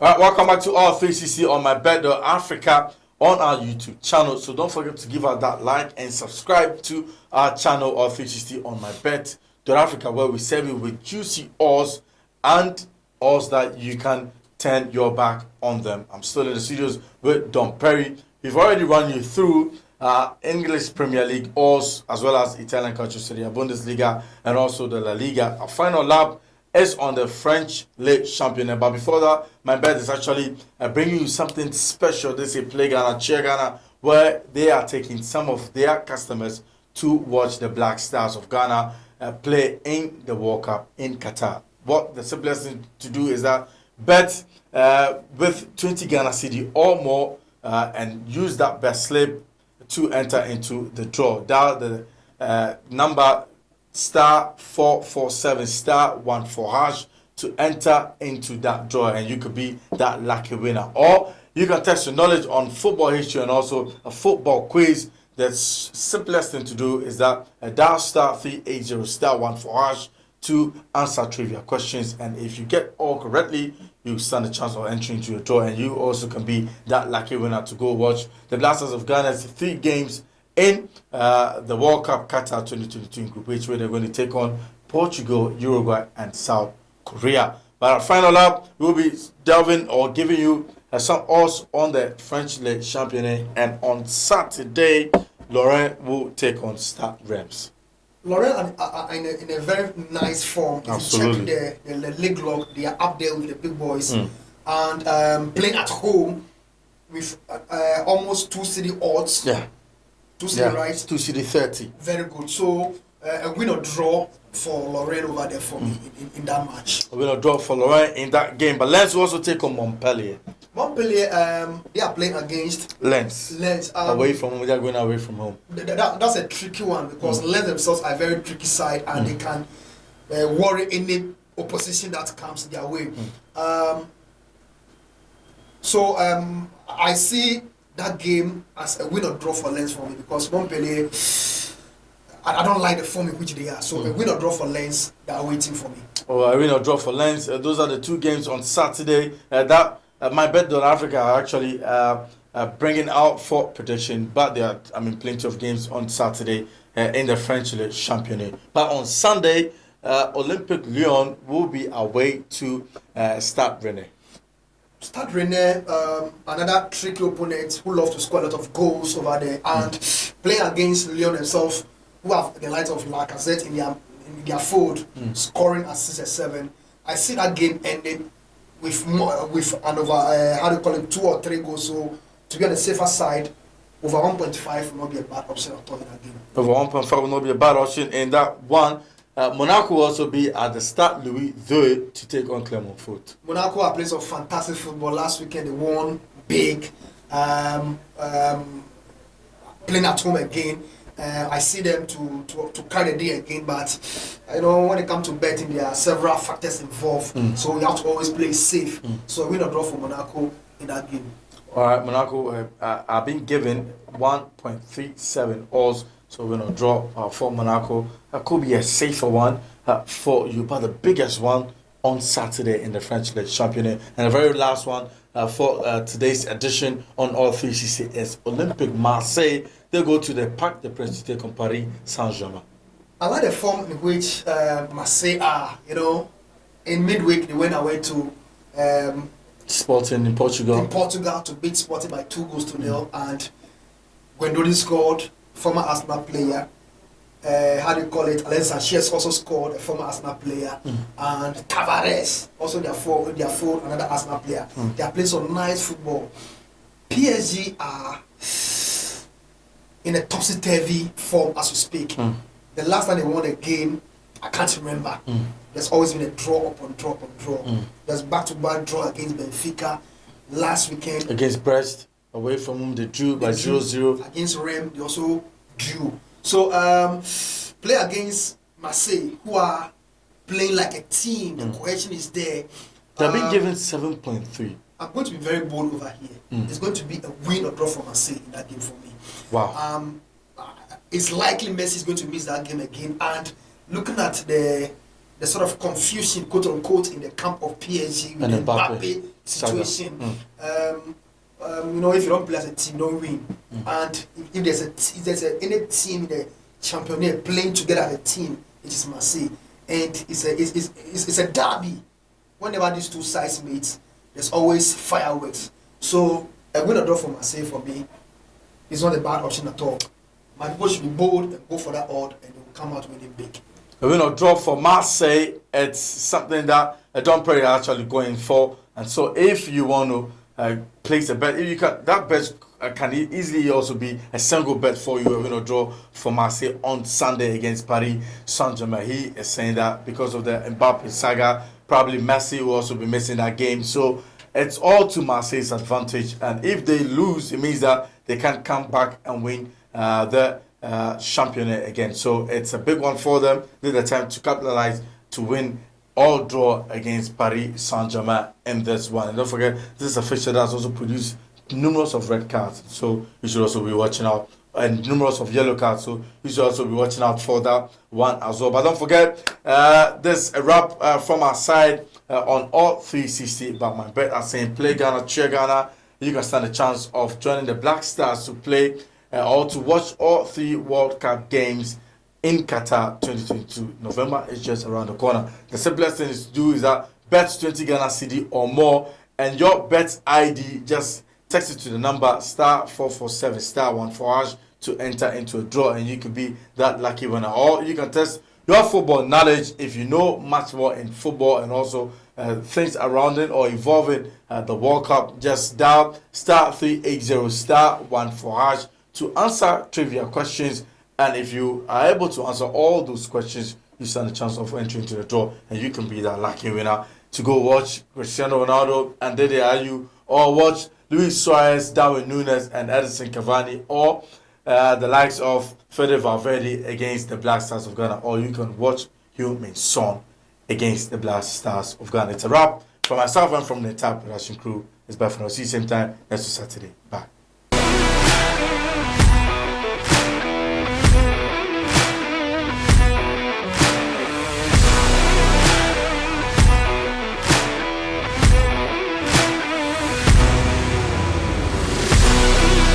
All right, welcome back to All 360 on MYBET.AFRICA on our YouTube channel. So don't forget to give us that like and subscribe to our channel All 360 on MYBET.AFRICA, where we serve you with juicy odds and odds that you can turn your back on them. I'm still in the studios with Don Perry. We've already run you through English Premier League odds as well as Italian Calcio Serie A, Bundesliga, and also the La Liga. Our final lap is on the French Ligue Championnat. But before that, my bet is actually bringing you something special. This is Play Ghana, Cheer Ghana, where they are taking some of their customers to watch the Black Stars of Ghana play in the World Cup in Qatar. What the simplest thing to do is that bet with 20 Ghana cedi or more and use that bet slip to enter into the draw. Dial the number *447 *14# to enter into that draw, and you could be that lucky winner. Or you can test your knowledge on football history and also a football quiz. The simplest thing to do is that dial *380 *14# to answer trivia questions, and if you get all correctly, you stand a chance of entering into a draw, and you also can be that lucky winner to go watch the Blasters of Ghana's 3 games in the World Cup Qatar 2022 in Group H, where they're going to take on Portugal, Uruguay, and South Korea. But our final lap, we'll be delving or giving you some odds on the French Ligue Championnat, and on Saturday, Lorraine will take on Stade Reims. Lorraine are in a very nice form. If Absolutely. you check the league log, they are up there with the big boys and playing at home with almost 2 city odds. Yeah. 2 city, right? 2 city 30. Very good. So a win or draw for Lorraine over there for me in that match. A win or draw for Lorraine in that game. But Lens will also take on Montpellier. Montpellier, they are playing against Lens. Away from home. They are going away from home. That's a tricky one because Lens themselves are a very tricky side, and they can worry any opposition that comes their way. So I see that game as a win or draw for Lens for me, because Montpellier, I don't like the form in which they are. So a win or draw for Lens, they are waiting for me. Oh, a win or draw for Lens. Those are the 2 games on Saturday. MYBET.AFRICA are actually bringing out for prediction, but there are, plenty of games on Saturday in the French Ligue Championnat. But on Sunday, Olympique Lyon will be away to Stade Rennais. Stade Rennais, another tricky opponent who love to score a lot of goals over there, and playing against Lyon themselves, who have the likes of Lacazette in their fold, scoring assists at 7. I see that game ending with an over 2 or 3 goals. So to be on the safer side, over 1.5 will not be a bad option at all in that game. Over 1.5 will not be a bad option in that one. Monaco will also be at the Stade Louis II to take on Clermont-Foot. Monaco are playing some fantastic football. Last weekend they won big, playing at home again. I see them to carry the day again, but when it comes to betting, there are several factors involved. So you have to always play safe. So win or draw for Monaco in that game. All right, Monaco are being given 1.37 odds. So win or draw for Monaco. That could be a safer one for you, but the biggest one on Saturday in the French Ligue Championnat. And the very last one for today's edition on All 360 is Olympique Marseille. They go to the Parc des Princes to take on Paris Saint-Germain. I like the form in which Marseille are. In midweek they went away to Sporting in Portugal. To beat Sporting by 2-0, and Gwendolyn scored. Former Arsenal player, Alexis Sanchez also scored, a former Arsenal player, and Tavares, also their forward, another Arsenal player. They are playing some nice football. PSG are in a topsy-turvy form as we speak. The last time they won a game, I can't remember. There's always been a draw upon draw. There's back-to-back draw against Benfica last weekend. Against Brest. Away from whom they drew by 0-0. Against Rennes, they also drew. So, play against Marseille, who are playing like a team. The cohesion is there. They've been given 7.3. I'm going to be very bold over here. It's going to be a win or draw for Marseille in that game for me. Wow. It's likely Messi is going to miss that game again. And looking at the sort of confusion, quote unquote, in the camp of PSG with Mbappe situation. You know, if you don't play as a team, don't win. And if there's any team in the Championnat playing together as a team, it is Marseille, and it's a derby. Whenever these two sides meet, there's always fireworks. So a win or draw for Marseille for me is not a bad option at all. My people should be bold and go for that odd, and they will come out winning big. A win or draw for Marseille, it's something that a Don Perry are actually going for. And so if you want to place a bet, if you can, that bet can easily also be a single bet for you, a win or draw for Marseille on Sunday against Paris Saint-Germain. He is saying that because of the Mbappe saga, probably Messi will also be missing that game. So it's all to Marseille's advantage. And if they lose, it means that they can come back and win the Championnat again. So it's a big one for them. This is the time to capitalize to win or draw against Paris Saint-Germain in this one. And don't forget, this is a fixture that's also produced numerous of red cards. So you should also be watching out. And numerous of yellow cards. So you should also be watching out for that one as well. But don't forget, there's a wrap from our side on all 360 about my bet. I'm saying play Ghana, cheer Ghana. You can stand a chance of joining the Black Stars to play or to watch all 3 World Cup games in Qatar 2022. November is just around the corner. The simplest thing is to do is that bet 20 Ghana CD or more, and your bet ID, just text it to the number *447 *14# to enter into a draw, and you could be that lucky winner. Or you can test your football knowledge if you know much more in football and also things around it or involving the World Cup. Just dial *380 *14# to answer trivia questions, and if you are able to answer all those questions, you stand a chance of entering into the draw, and you can be that lucky winner to go watch Cristiano Ronaldo and Dede Ayew, or watch Luis Suarez, Darwin Núñez, and Edison Cavani, or the likes of Fede Valverde against the Black Stars of Ghana, or you can watch Heung-min Son against the Black Stars of Ghana. It's a wrap. For myself and from the entire production crew, it's bye for now. See you same time next Saturday. Bye.